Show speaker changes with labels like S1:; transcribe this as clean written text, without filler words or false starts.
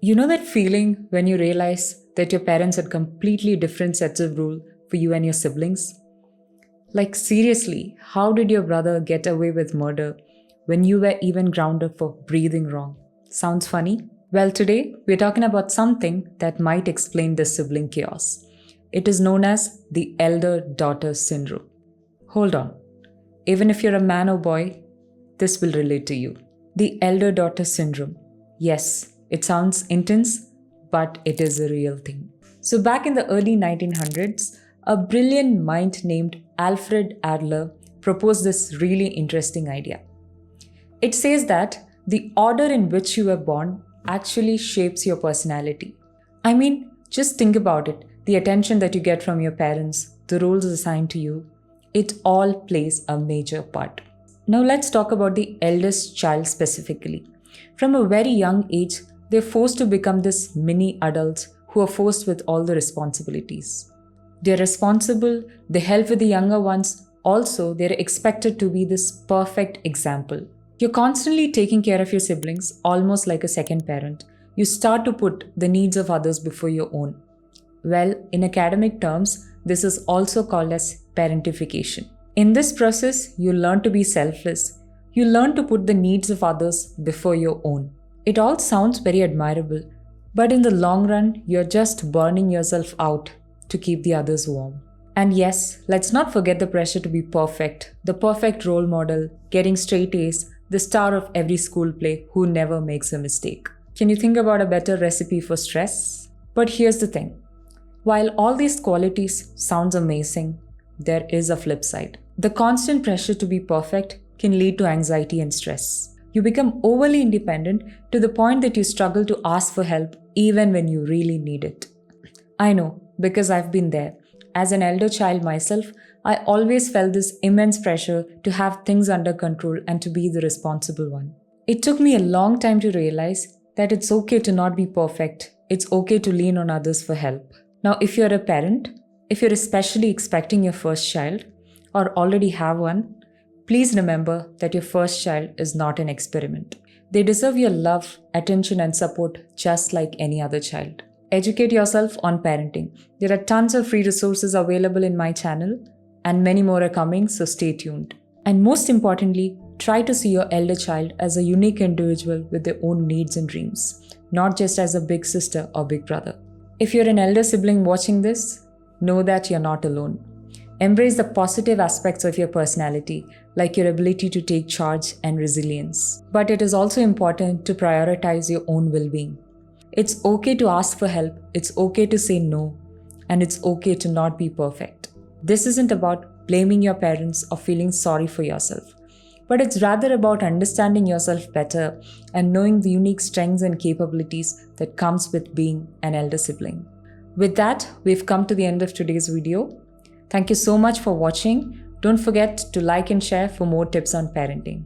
S1: You know that feeling when you realize that your parents had completely different sets of rules for you and your siblings? Like, seriously, how did your brother get away with murder when you were even grounded for breathing wrong? Sounds funny? Well, today we're talking about something that might explain this sibling chaos. It is known as the elder daughter syndrome. Hold on. Even if you're a man or boy, this will relate to you. The elder daughter syndrome. Yes, it sounds intense, but it is a real thing. So, back in the early 1900s, a brilliant mind named Alfred Adler proposed this really interesting idea. It says that the order in which you were born actually shapes your personality. I mean, just think about it. The attention that you get from your parents, the roles assigned to you, it all plays a major part. Now let's talk about the eldest child specifically. From a very young age, they're forced to become this mini adults who are forced with all the responsibilities. They're responsible, they help with the younger ones, also they're expected to be this perfect example. You're constantly taking care of your siblings, almost like a second parent. You start to put the needs of others before your own. Well, in academic terms, this is also called as parentification. In this process, you learn to be selfless. You learn to put the needs of others before your own. It all sounds very admirable, but in the long run, you're just burning yourself out to keep the others warm. And yes, let's not forget the pressure to be perfect, the perfect role model, getting straight A's, the star of every school play who never makes a mistake. Can you think about a better recipe for stress? But here's the thing. While all these qualities sounds amazing, there is a flip side. The constant pressure to be perfect can lead to anxiety and stress. You become overly independent to the point that you struggle to ask for help even when you really need it. I know, because I've been there. As an elder child myself, I always felt this immense pressure to have things under control and to be the responsible one. It took me a long time to realize that it's okay to not be perfect. It's okay to lean on others for help. Now, if you're a parent, if you're especially expecting your first child or already have one, please remember that your first child is not an experiment. They deserve your love, attention, and support just like any other child. Educate yourself on parenting. There are tons of free resources available in my channel, and many more are coming, so stay tuned. And most importantly, try to see your elder child as a unique individual with their own needs and dreams, not just as a big sister or big brother. If you're an elder sibling watching this, know that you're not alone. Embrace the positive aspects of your personality, like your ability to take charge and resilience. But it is also important to prioritize your own well-being. It's okay to ask for help, it's okay to say no, and it's okay to not be perfect. This isn't about blaming your parents or feeling sorry for yourself, but it's rather about understanding yourself better and knowing the unique strengths and capabilities that comes with being an elder sibling. With that, we've come to the end of today's video. Thank you so much for watching. Don't forget to like and share for more tips on parenting.